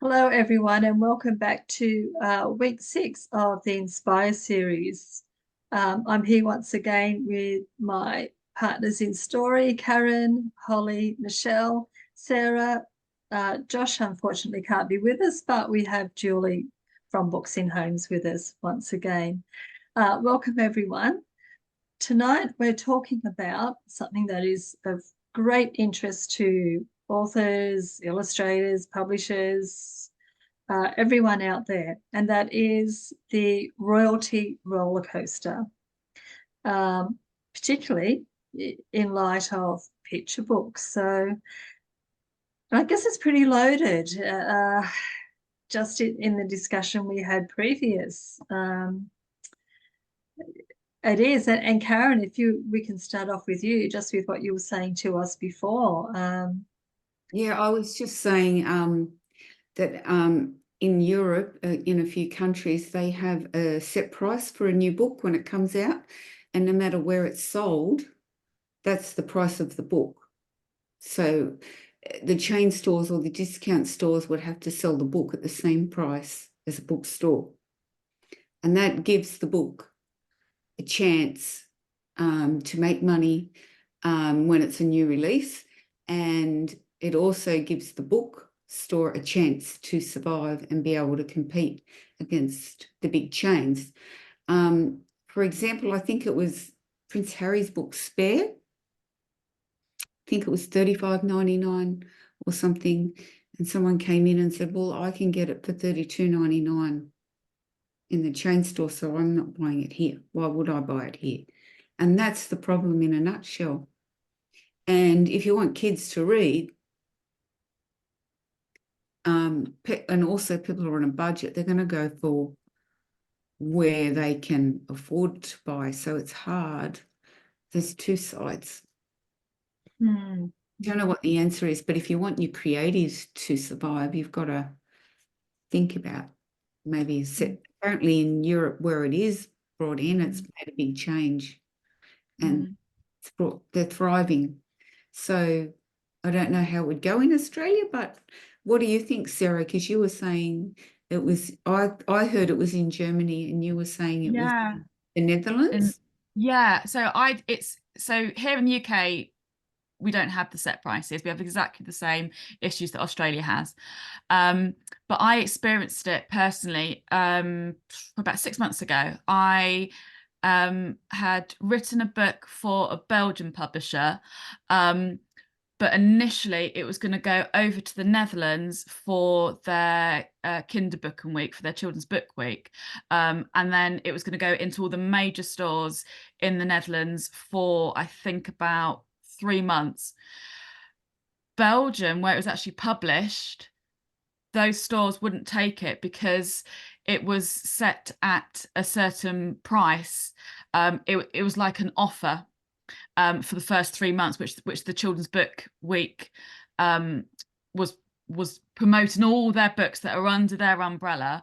Hello, everyone, and welcome back to week 6 of the Inspire series. I'm here once again with my partners in story, Karen, Holly, Michelle, Sarah. Josh, unfortunately, can't be with us, but we have Julie from Books in Homes with us once again. Welcome, everyone. Tonight, we're talking about something that is of great interest to authors, illustrators, publishers, everyone out there, and that is the royalty roller coaster, particularly in light of picture books. So I guess it's pretty loaded, just in the discussion we had previous. It is, and Karen, if we can start off with you, just with what you were saying to us before. Yeah, I was just saying that in Europe, in a few countries, they have a set price for a new book when it comes out, and no matter where it's sold, that's the price of the book. So the chain stores or the discount stores would have to sell the book at the same price as a bookstore. And that gives the book a chance to make money when it's a new release. And it also gives the bookstore a chance to survive and be able to compete against the big chains. For example, I think it was Prince Harry's book Spare. I think it was $35.99 or something. And someone came in and said, well, I can get it for $32.99 in the chain store, so I'm not buying it here. Why would I buy it here? And that's the problem in a nutshell. And if you want kids to read, and also people are on a budget, they're going to go for where they can afford to buy. So it's hard. There's two sides. I don't know what the answer is, but if you want your creatives to survive, you've got to think about maybe a set. Apparently in Europe, where it is brought in, it's made a big change, and they're thriving. So I don't know how it would go in Australia, but what do you think, Sarah? Because you were saying it was, I heard it was in Germany, and you were saying it was in the Netherlands. So here in the UK, we don't have the set prices. We have exactly the same issues that Australia has. But I experienced it personally about 6 months ago. I had written a book for a Belgian publisher, but initially it was going to go over to the Netherlands for their Kinderboeken Week, for their Children's Book Week. And then it was going to go into all the major stores in the Netherlands for, I think, about 3 months. Belgium, where it was actually published, those stores wouldn't take it because it was set at a certain price. It was like an offer for the first 3 months, which the Children's Book Week was promoting all their books that are under their umbrella,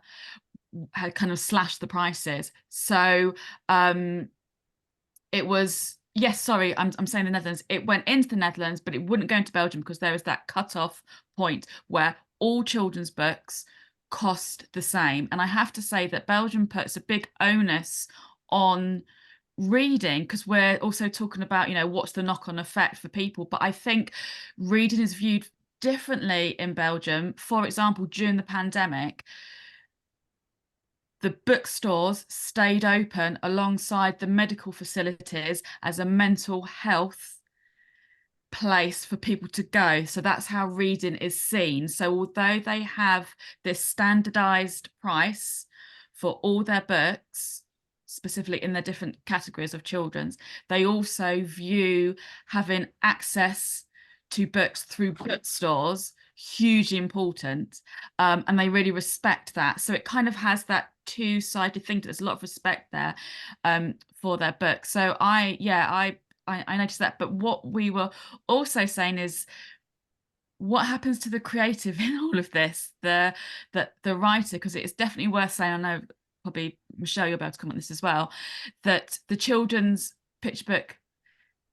had kind of slashed the prices. So it was, yes, sorry, I'm saying the Netherlands. It went into the Netherlands, but it wouldn't go into Belgium because there was that cut-off point where all children's books cost the same. And I have to say that Belgium puts a big onus on reading, because we're also talking about, what's the knock-on effect for people. But I think reading is viewed differently in Belgium. For example, during the pandemic, the bookstores stayed open alongside the medical facilities as a mental health place for people to go. So that's how reading is seen. So although they have this standardized price for all their books, specifically in their different categories of children's, they also view having access to books through bookstores hugely important, and they really respect that. So it kind of has that two-sided thing. There's a lot of respect there for their books. So I noticed that. But what we were also saying is, what happens to the creative in all of this, the writer? Because it's definitely worth saying, I know probably Michelle, you'll be able to comment on this as well, that the children's picture book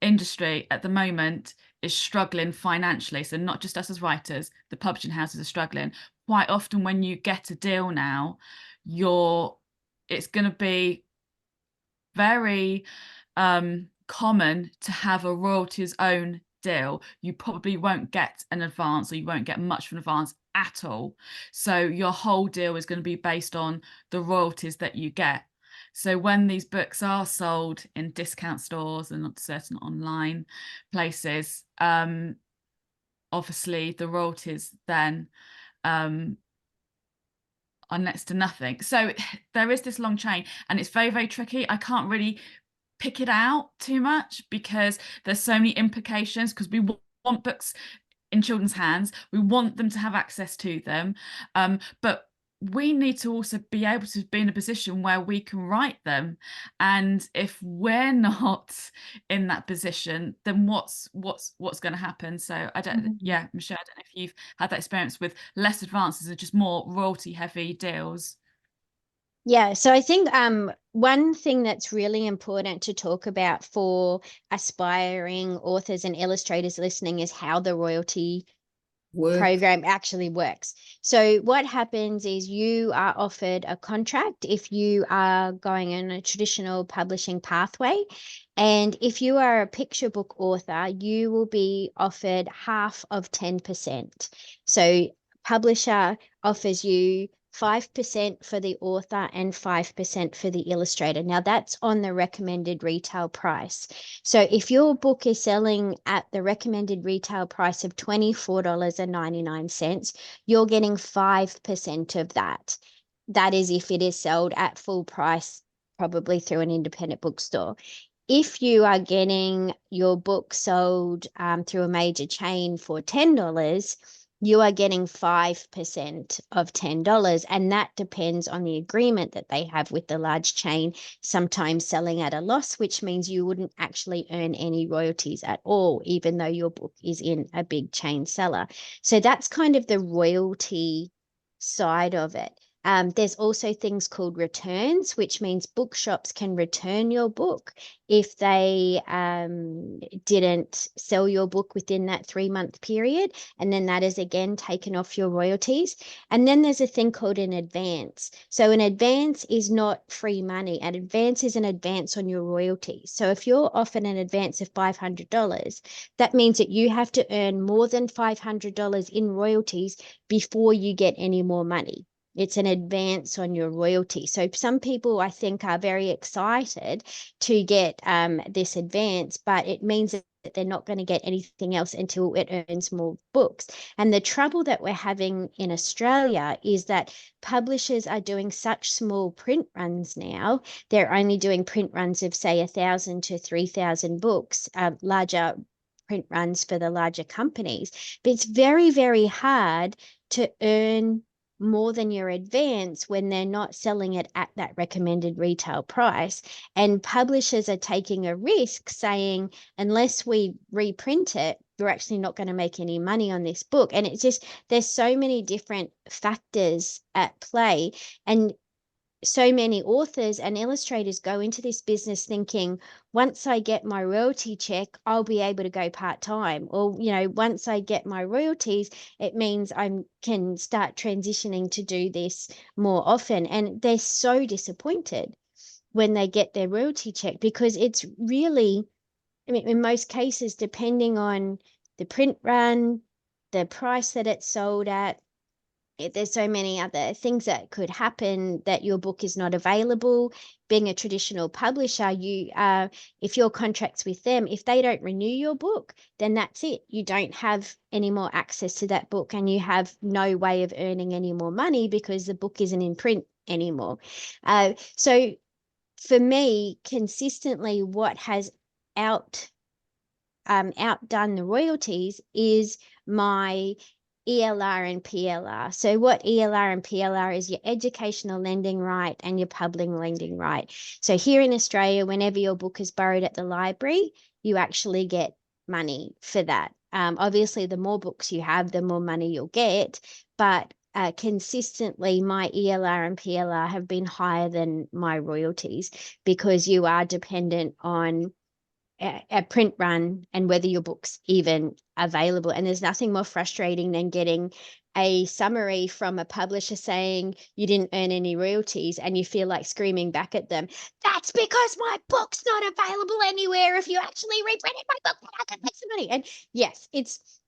industry at the moment is struggling financially, so not just us as writers, the publishing houses are struggling. Quite often when you get a deal now, it's going to be very common to have a royalties own deal. You probably won't get an advance, or you won't get much of an advance at all. So your whole deal is going to be based on the royalties that you get. So when these books are sold in discount stores and certain online places, obviously the royalties then are next to nothing. So there is this long chain, and it's very, very tricky. I can't really pick it out too much because there's so many implications, because we want books in children's hands, we want them to have access to them, but we need to also be able to be in a position where we can write them. And if we're not in that position, then what's going to happen? So I don't, yeah, Michelle, I don't know if you've had that experience with less advances and just more royalty heavy deals. Yeah, so I think one thing that's really important to talk about for aspiring authors and illustrators listening is how the royalty program actually works. So what happens is you are offered a contract if you are going in a traditional publishing pathway. And if you are a picture book author, you will be offered half of 10%. So publisher offers you 5% for the author and 5% for the illustrator. Now that's on the recommended retail price. So if your book is selling at the recommended retail price of $24.99, you're getting 5% of that. That is if it is sold at full price, probably through an independent bookstore. If you are getting your book sold through a major chain for $10, you are getting 5% of $10, and that depends on the agreement that they have with the large chain, sometimes selling at a loss, which means you wouldn't actually earn any royalties at all, even though your book is in a big chain seller. So that's kind of the royalty side of it. There's also things called returns, which means bookshops can return your book if they didn't sell your book within that 3-month period. And then that is again taken off your royalties. And then there's a thing called an advance. So an advance is not free money. An advance is an advance on your royalties. So if you're offered an advance of $500, that means that you have to earn more than $500 in royalties before you get any more money. It's an advance on your royalty. So some people, I think, are very excited to get this advance, but it means that they're not going to get anything else until it earns more books. And the trouble that we're having in Australia is that publishers are doing such small print runs now. They're only doing print runs of, say, 1,000 to 3,000 books, larger print runs for the larger companies. But it's very, very hard to earn more than your advance when they're not selling it at that recommended retail price. And publishers are taking a risk saying, unless we reprint it, we're actually not going to make any money on this book. And it's just, there's so many different factors at play. And so many authors and illustrators go into this business thinking, once I get my royalty check, I'll be able to go part-time. Or, you know, once I get my royalties, it means I can start transitioning to do this more often. And they're so disappointed when they get their royalty check, because it's really, I mean, in most cases, depending on the print run, the price that it's sold at, there's so many other things that could happen that your book is not available. Being a traditional publisher, you if your contract's with them, if they don't renew your book, then that's it. You don't have any more access to that book, and you have no way of earning any more money because the book isn't in print anymore. So for me, consistently, what has outdone the royalties is my ELR and PLR. So what ELR and PLR is your educational lending right and your public lending right. So here in Australia, whenever your book is borrowed at the library, you actually get money for that. Obviously, the more books you have, the more money you'll get, but consistently my ELR and PLR have been higher than my royalties, because you are dependent on a print run and whether your book's even available. And there's nothing more frustrating than getting a summary from a publisher saying you didn't earn any royalties and you feel like screaming back at them, that's because my book's not available anywhere. If you actually reprinted my book, then I could make some money. And yes,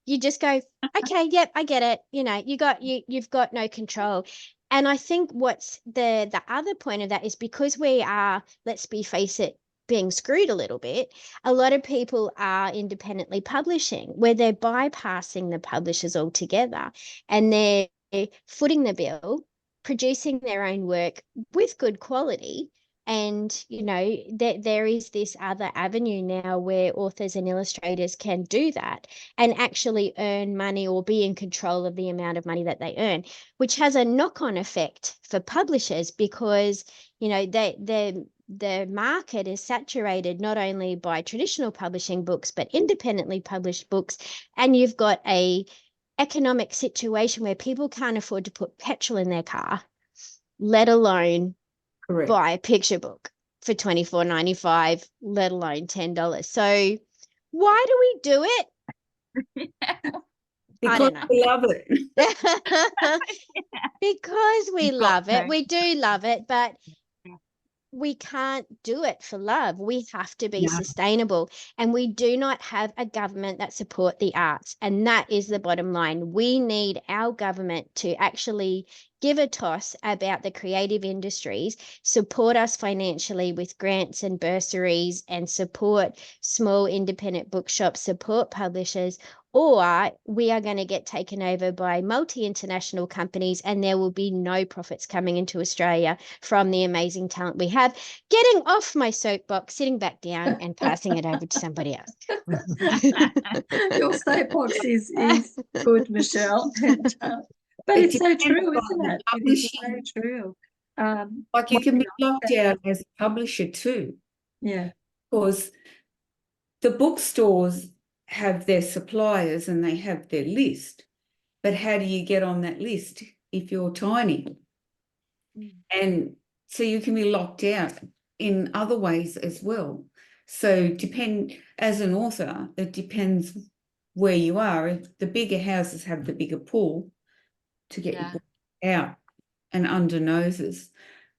you just go, okay, yep, I get it. You've got no control. And I think what's the other point of that is because we are, let's face it, being screwed a little bit, a lot of people are independently publishing where they're bypassing the publishers altogether and they're footing the bill, producing their own work with good quality. And, there is this other avenue now where authors and illustrators can do that and actually earn money or be in control of the amount of money that they earn, which has a knock-on effect for publishers because, the market is saturated not only by traditional publishing books, but independently published books. And you've got a economic situation where people can't afford to put petrol in their car, let alone Correct. buy a picture book for $24.95, let alone $10. So why do we do it? Because know. we love it. Because we You've love got it. to. We do love it, but we can't do it for love. We have to be No. sustainable, and we do not have a government that support the arts. And that is the bottom line. We need our government to actually give a toss about the creative industries, support us financially with grants and bursaries, and support small independent bookshops, support publishers, or we are going to get taken over by multi-international companies and there will be no profits coming into Australia from the amazing talent we have. Getting off my soapbox, sitting back down and passing it over to somebody else. Your soapbox is good, Michelle. But It it's so depends true, on isn't the it? It is so publishing. true. Like you can be locked out as a publisher too, Yeah. because the bookstores have their suppliers and they have their list. But how do you get on that list if you're tiny? And so you can be locked out in other ways as well. So as an author, it depends where you are. If the bigger houses have the bigger pool to get your book out and under noses.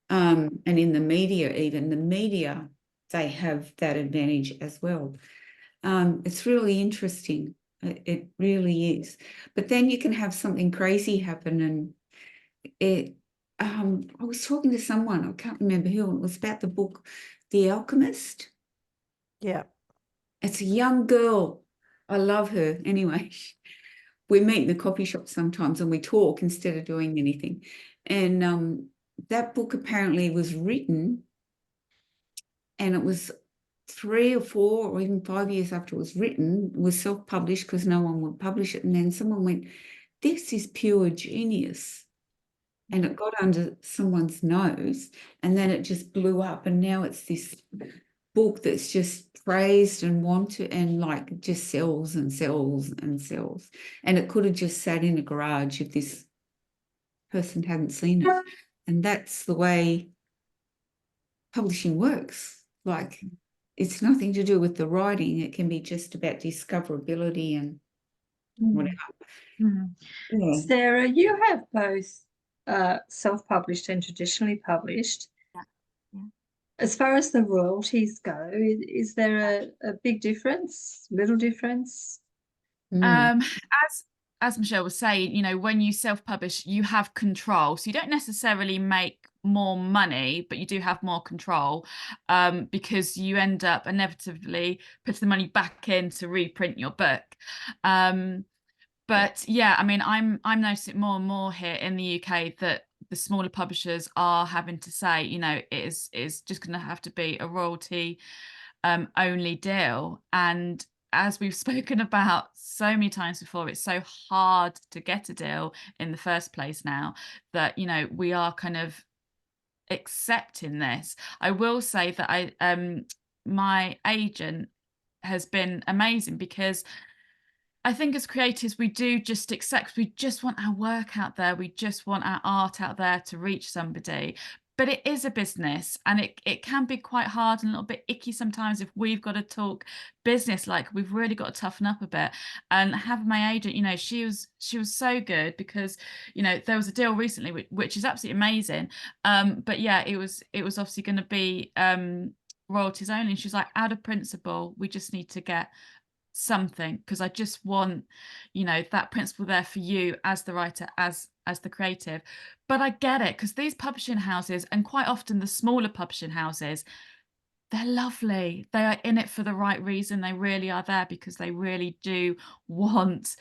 And in the media, they have that advantage as well. It's really interesting. It really is. But then you can have something crazy happen, and I was talking to someone, I can't remember who, and it was about the book The Alchemist. Yeah. It's a young girl. I love her. Anyway, we meet in the coffee shop sometimes and we talk instead of doing anything. And that book apparently was written, and it was 3 or 4 or even 5 years after it was written, it was self-published because no one would publish it. And then someone went, this is pure genius. And it got under someone's nose, and then it just blew up. And now it's this book that's just praised and wanted and like just sells and sells and sells. And it could have just sat in a garage if this person hadn't seen it. And that's the way publishing works. Like, it's nothing to do with the writing. It can be just about discoverability and whatever. Yeah. Sarah, you have both self-published and traditionally published. Yeah. As far as the royalties go, is there a big difference, little difference? As Michelle was saying, when you self-publish, you have control. So you don't necessarily make more money, but you do have more control, because you end up inevitably putting the money back in to reprint your book. But yeah, I mean, I'm noticing more and more here in the UK that the smaller publishers are having to say, it is just going to have to be a royalty only deal. And as we've spoken about so many times before, it's so hard to get a deal in the first place now that, we are kind of accepting this. I will say that my agent has been amazing, because I think as creatives, we do just accept, we just want our work out there. We just want our art out there to reach somebody. but it is a business, and it can be quite hard and a little bit icky sometimes if we've got to talk business. Like, we've really got to toughen up a bit. And having my agent, you know, she was so good, because, you know, there was a deal recently which is absolutely amazing, but yeah, it was obviously going to be royalties only, and she's like, out of principle, we just need to get something, because I just want, you know, that principle there for you as the writer, as the creative. But I get it, because these publishing houses, and quite often the smaller publishing houses, they're lovely. They are in it for the right reason. They really are there because they really do want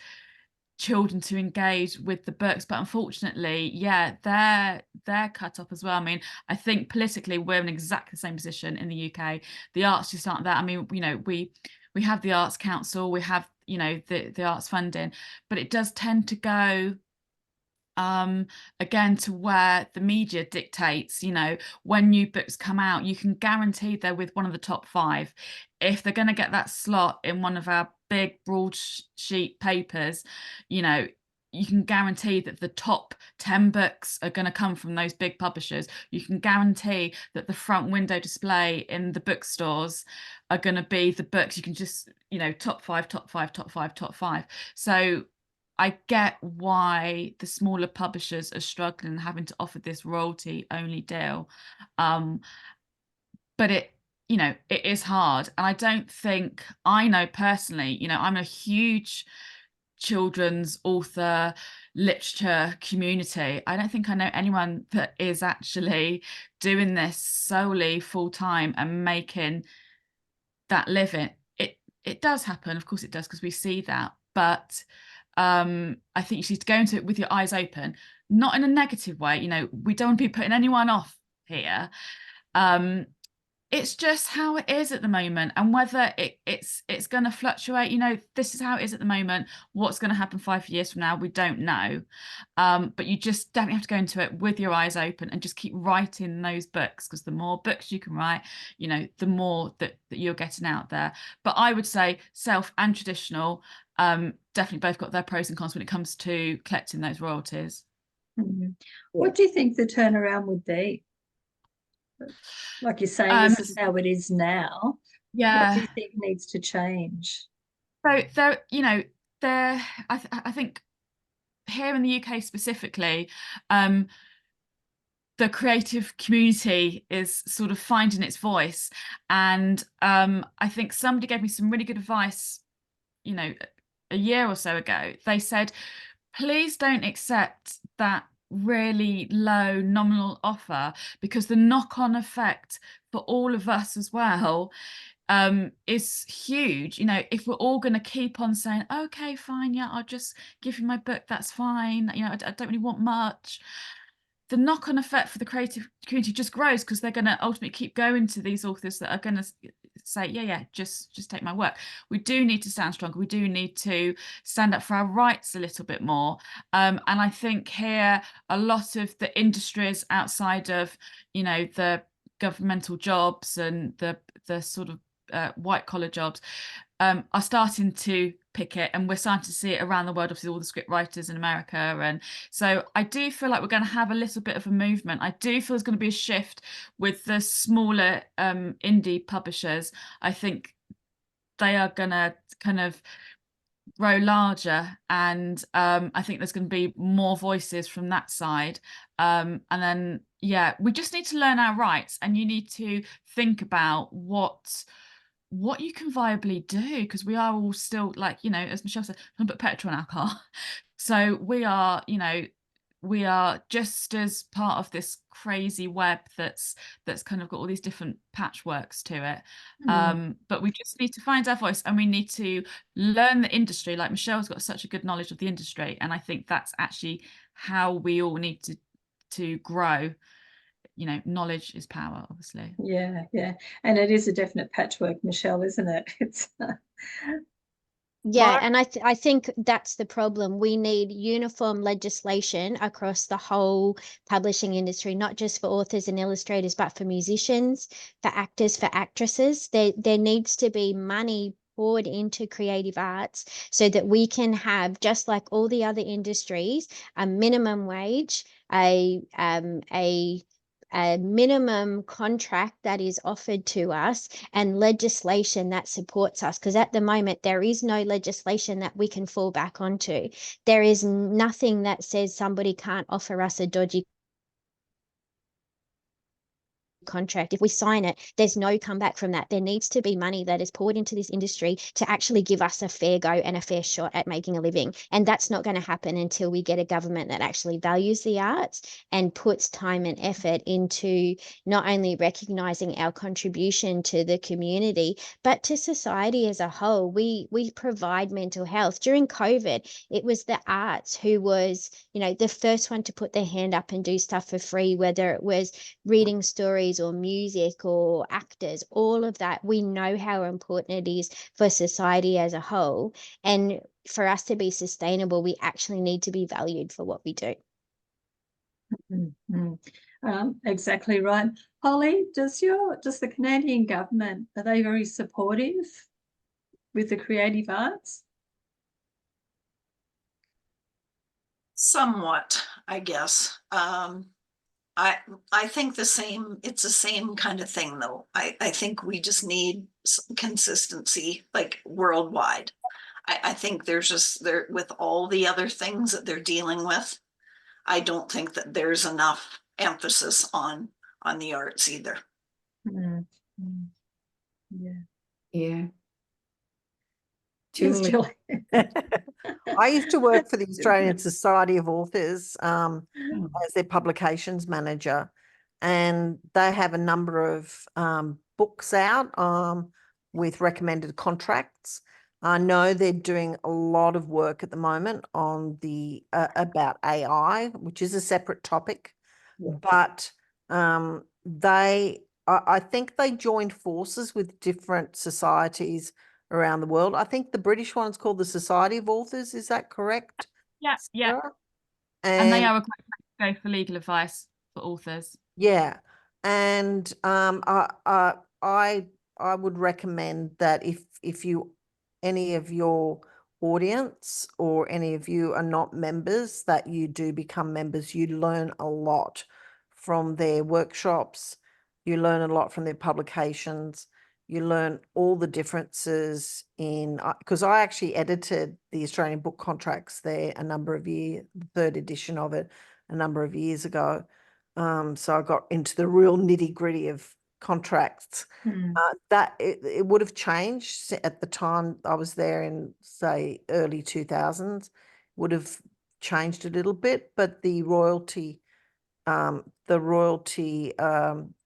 children to engage with the books. But unfortunately, yeah, they're cut off as well. I mean, I think politically we're in exactly the same position in the UK. The arts just aren't there. I mean, you know, we have the Arts Council, we have, you know, the arts funding, but it does tend to go again to where the media dictates. You know, when new books come out, you can guarantee they're with one of the top 5. If they're going to get that slot in one of our big broadsheet papers, you know, you can guarantee that the top 10 books are going to come from those big publishers. You can guarantee that the front window display in the bookstores are going to be the books. You can just, you know, top 5, top 5, top 5, top 5. So I get why the smaller publishers are struggling and having to offer this royalty only deal. But it, you know, it is hard. And I don't think, I know personally, you know, I'm a huge children's author literature community. I don't think I know anyone that is actually doing this solely full time and making that living. It does happen, of course it does, because we see that, but I think you need to go into it with your eyes open, not in a negative way. You know, we don't want to be putting anyone off here. It's just how it is at the moment, and whether it's going to fluctuate. You know, this is how it is at the moment. What's going to happen 5 years from now, we don't know. But you just definitely have to go into it with your eyes open and just keep writing those books, because the more books you can write, you know, the more that you're getting out there. But I would say self and traditional definitely both got their pros and cons when it comes to collecting those royalties. Mhm. What do you think the turnaround would be? Like you're saying, this is how it is now. What do Yeah. you think needs to change? So there, you know, I think here in the UK specifically, the creative community is sort of finding its voice. And I think somebody gave me some really good advice, you know, a year or so ago. They said, please don't accept that really low nominal offer, because the knock-on effect for all of us as well is huge. You know, if we're all going to keep on saying, okay, fine, yeah, I'll just give you my book, that's fine, you know, I don't really want much, the knock-on effect for the creative community just grows, because they're going to ultimately keep going to these authors that are going to say, yeah, just take my work. We do need to stand stronger. We do need to stand up for our rights a little bit more. And I think here a lot of the industries outside of, you know, the governmental jobs and the sort of white collar jobs are starting to pick it, and we're starting to see it around the world, obviously all the script writers in America. And so I do feel like we're going to have a little bit of a movement. I do feel there's going to be a shift with the smaller indie publishers. I think they are going to kind of grow larger, and I think there's going to be more voices from that side. And then, yeah, we just need to learn our rights, and you need to think about what you can viably do, because we are all still, like, you know, as Michelle said, I'm gonna put petrol in our car. So we are, you know, we are just as part of this crazy web that's kind of got all these different patchworks to it. But we just need to find our voice, and we need to learn the industry. Like Michelle's got such a good knowledge of the industry, and I think that's actually how we all need to grow. You know, knowledge is power, obviously. Yeah, and it is a definite patchwork, Michelle, isn't it? It's Yeah, and I think that's the problem. We need uniform legislation across the whole publishing industry, not just for authors and illustrators, but for musicians, for actors, for actresses. There needs to be money poured into creative arts so that we can have, just like all the other industries, a minimum wage, a a minimum contract that is offered to us and legislation that supports us, because at the moment there is no legislation that we can fall back onto. There is nothing that says somebody can't offer us a dodgy contract. If we sign it, there's no comeback from that. There needs to be money that is poured into this industry to actually give us a fair go and a fair shot at making a living. And that's not going to happen until we get a government that actually values the arts and puts time and effort into not only recognizing our contribution to the community, but to society as a whole. We provide mental health. During COVID, it was the arts who was, you know, the first one to put their hand up and do stuff for free, whether it was reading stories or music or actors, all of that. We know how important it is for society as a whole. And for us to be sustainable, we actually need to be valued for what we do. Exactly right. Holly, does the Canadian government, are they very supportive with the creative arts? Somewhat, I guess. I think it's the same kind of thing though. I think we just need consistency, like worldwide. I think there's just with all the other things that they're dealing with, I don't think that there's enough emphasis on the arts either. Yeah. Yeah. Yes, Julie. Julie. I used to work for the Australian Society of Authors as their publications manager, and they have a number of books out with recommended contracts. I know they're doing a lot of work at the moment on the about AI, which is a separate topic, but I think they joined forces with different societies around the world. I think the British one's called the Society of Authors. Is that correct? Yeah, yeah. Sarah? And they are a great place to go for legal advice for authors. Yeah, and I would recommend that if you, any of your audience or any of you are not members, that you do become members. You learn a lot from their workshops. You learn a lot from their publications. You learn all the differences in, because I actually edited the Australian Book Contracts there a number of years, the third edition of it a number of years ago. So I got into the real nitty gritty of contracts. That it would have changed at the time I was there in, say, early 2000s, would have changed a little bit, but the royalty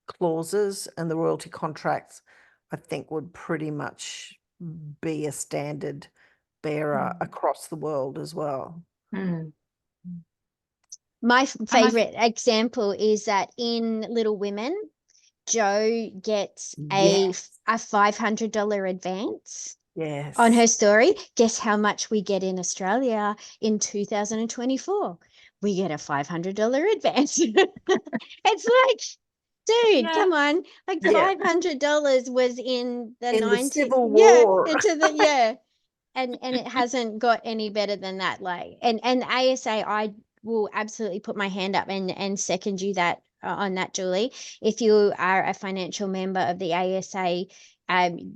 clauses and the royalty contracts, I think, would pretty much be a standard bearer across the world as well. My favorite example is that in Little Women, Jo gets a $500 advance on her story. Guess how much we get in Australia in 2024? We get a $500 advance. It's like, dude, come on. Like $500 was in the 90s. Civil War. And it hasn't got any better than that. Like, and ASA, I will absolutely put my hand up and second you that on that, Julie. If you are a financial member of the ASA,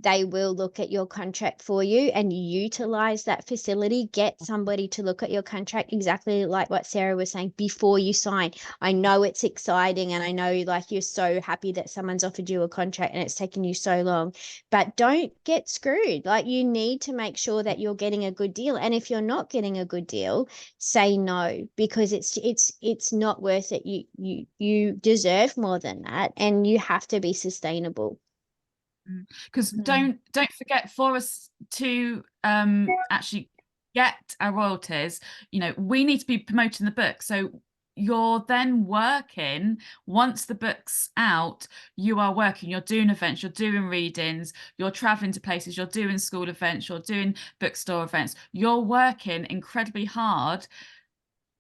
they will look at your contract for you and utilize that facility. Get somebody to look at your contract, exactly like what Sarah was saying, before you sign. I know it's exciting, and I know like you're so happy that someone's offered you a contract and it's taken you so long, but don't get screwed. Like, you need to make sure that you're getting a good deal. And if you're not getting a good deal, say no, because it's not worth it. You deserve more than that, and you have to be sustainable. Because don't forget, for us to actually get our royalties, you know, we need to be promoting the book. So you're then working, once the book's out, you are working, you're doing events, you're doing readings, you're traveling to places, you're doing school events, you're doing bookstore events, you're working incredibly hard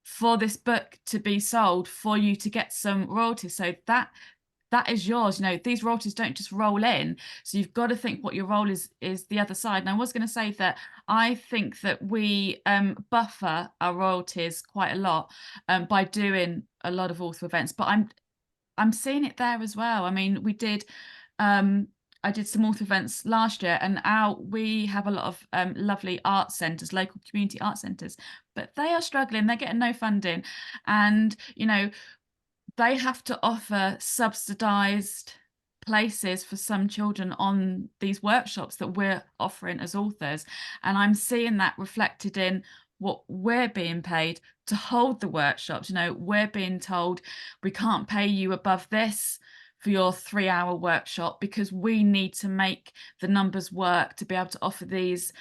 for this book to be sold, for you to get some royalties. So that is yours. You know, these royalties don't just roll in, so you've got to think what your role is the other side. And I was going to say that I think that we buffer our royalties quite a lot by doing a lot of author events, but I'm seeing it there as well. I mean, we did I did some author events last year, and we have a lot of lovely art centres, local community art centres, but they are struggling. They're getting no funding, and you know, they have to offer subsidised places for some children on these workshops that we're offering as authors, and I'm seeing that reflected in what we're being paid to hold the workshops. You know, we're being told we can't pay you above this for your 3-hour workshop because we need to make the numbers work to be able to offer these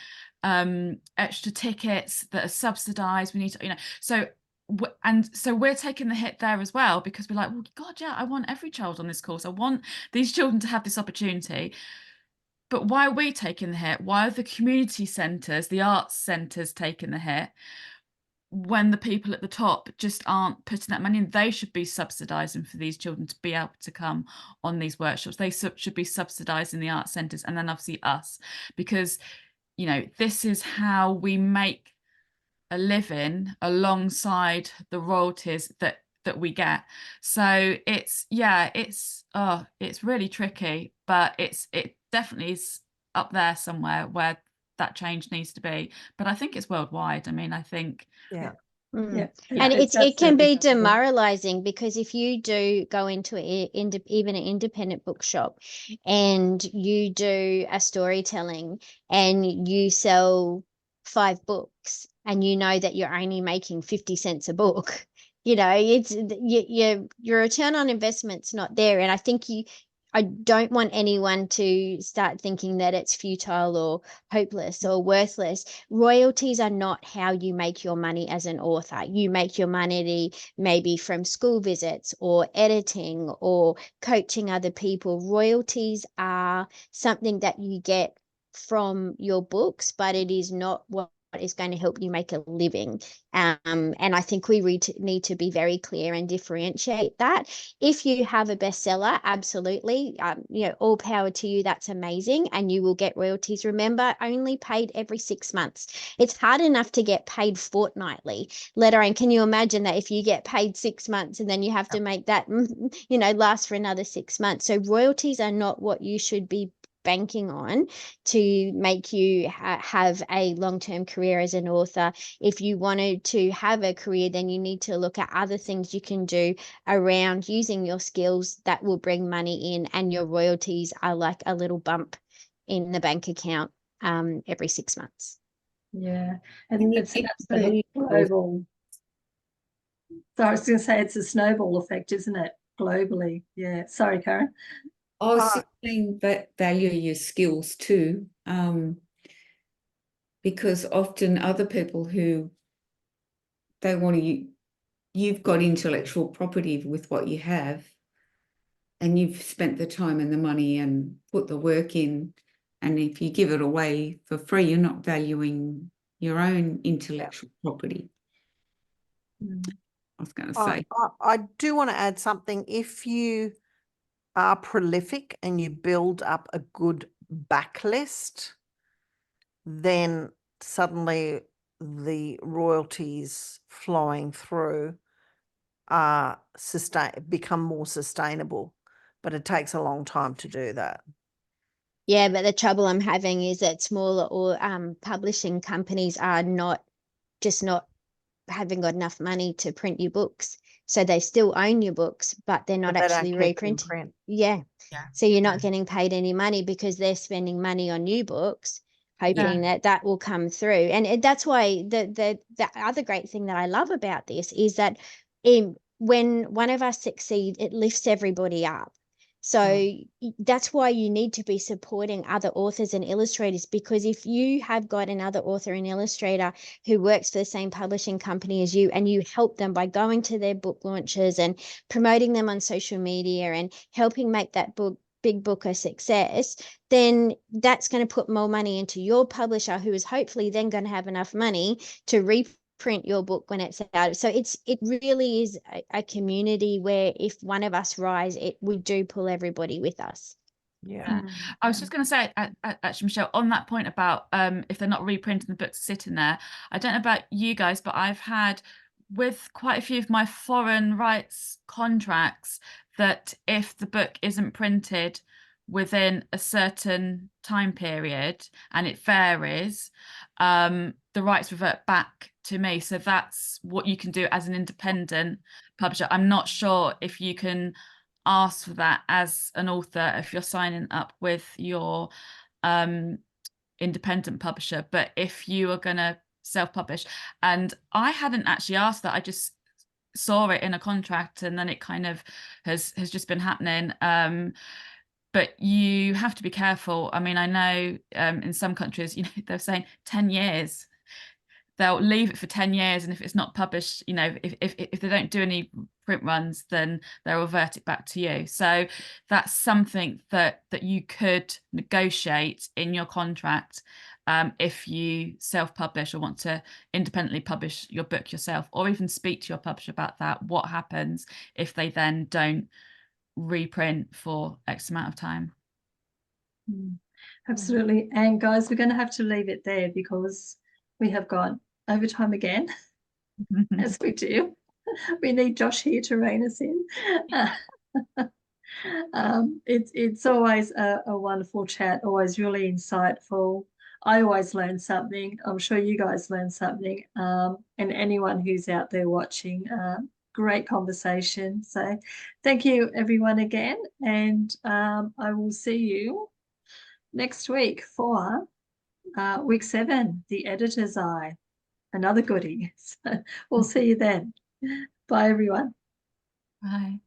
extra tickets that are subsidized. We need to, you know, so we're taking the hit there as well, because we're like, well, God, yeah, I want every child on this course. I want these children to have this opportunity. But why are we taking the hit? Why are the community centres, the arts centres taking the hit, when the people at the top just aren't putting that money in? They should be subsidising for these children to be able to come on these workshops. They should be subsidising the art centres, and then obviously us, because, you know, this is how we make a living alongside the royalties that we get. So it's really tricky, but it definitely is up there somewhere where that change needs to be. But I think it's worldwide. I mean, I think Yeah. Yeah, And it's it can absolutely be possible. demoralizing, because if you do go into even an independent bookshop and you do a storytelling and you sell 5 books and you know that you're only making 50 cents a book, you know, it's your return on investment's not there. And I think I don't want anyone to start thinking that it's futile or hopeless or worthless. Royalties are not how you make your money as an author. You make your money maybe from school visits or editing or coaching other people. Royalties are something that you get from your books, but it is not what is going to help you make a living. And I think we need to be very clear and differentiate that. If you have a bestseller, absolutely, you know, all power to you. That's amazing, and you will get royalties. Remember, only paid every 6 months. It's hard enough to get paid fortnightly. Let alone, can you imagine that if you get paid 6 months and then you have to make that, you know, last for another 6 months? So royalties are not what you should be banking on to make you have a long-term career as an author. If you wanted to have a career, then you need to look at other things you can do around using your skills that will bring money in, and your royalties are like a little bump in the bank account every 6 months. Yeah, Can and you it's an keep absolute the- global. So I was going to say it's a snowball effect, isn't it? Globally. Yeah. Sorry, Karen. I was just saying that value your skills too, because often other people who they want to, you've got intellectual property with what you have, and you've spent the time and the money and put the work in, and if you give it away for free, you're not valuing your own intellectual property. I was going to say. I do want to add something. If you are prolific and you build up a good backlist, then suddenly the royalties flowing through are become more sustainable, but it takes a long time to do that. Yeah, but the trouble I'm having is that smaller or publishing companies are not haven't got enough money to print your books. So they still own your books, but they're not But they don't actually keep it in reprinting. print. Yeah. Yeah. So you're not getting paid any money because they're spending money on new books, hoping that will come through. And that's why the other great thing that I love about this is that when one of us succeed, it lifts everybody up. So that's why you need to be supporting other authors and illustrators, because if you have got another author and illustrator who works for the same publishing company as you, and you help them by going to their book launches and promoting them on social media and helping make that big book a success, then that's going to put more money into your publisher, who is hopefully then going to have enough money to reprint your book when it's out. So it really is a community where if one of us rise, we do pull everybody with us. Yeah. I was just going to say, actually, Michelle, on that point about if they're not reprinting the books sitting there, I don't know about you guys, but I've had with quite a few of my foreign rights contracts that if the book isn't printed within a certain time period, and it varies, the rights revert back to me. So that's what you can do as an independent publisher. I'm not sure if you can ask for that as an author if you're signing up with your independent publisher, but if you are going to self-publish, and I hadn't actually asked that, I just saw it in a contract, and then it kind of has just been happening. But you have to be careful. I mean, I know in some countries, you know, they're saying 10 years. They'll leave it for 10 years, and if it's not published, you know, if they don't do any print runs, then they'll revert it back to you. So that's something that you could negotiate in your contract if you self-publish or want to independently publish your book yourself, or even speak to your publisher about that. What happens if they then don't reprint for X amount of time? Absolutely. And guys, we're going to have to leave it there because we have gone overtime again, as we do. We need Josh here to rein us in. It's always a wonderful chat, always really insightful. I always learn something. I'm sure you guys learn something. And anyone who's out there watching, great conversation. So thank you everyone again. And I will see you next week for week 7, The Editor's Eye, another goodie. So we'll see you then. Bye everyone. Bye.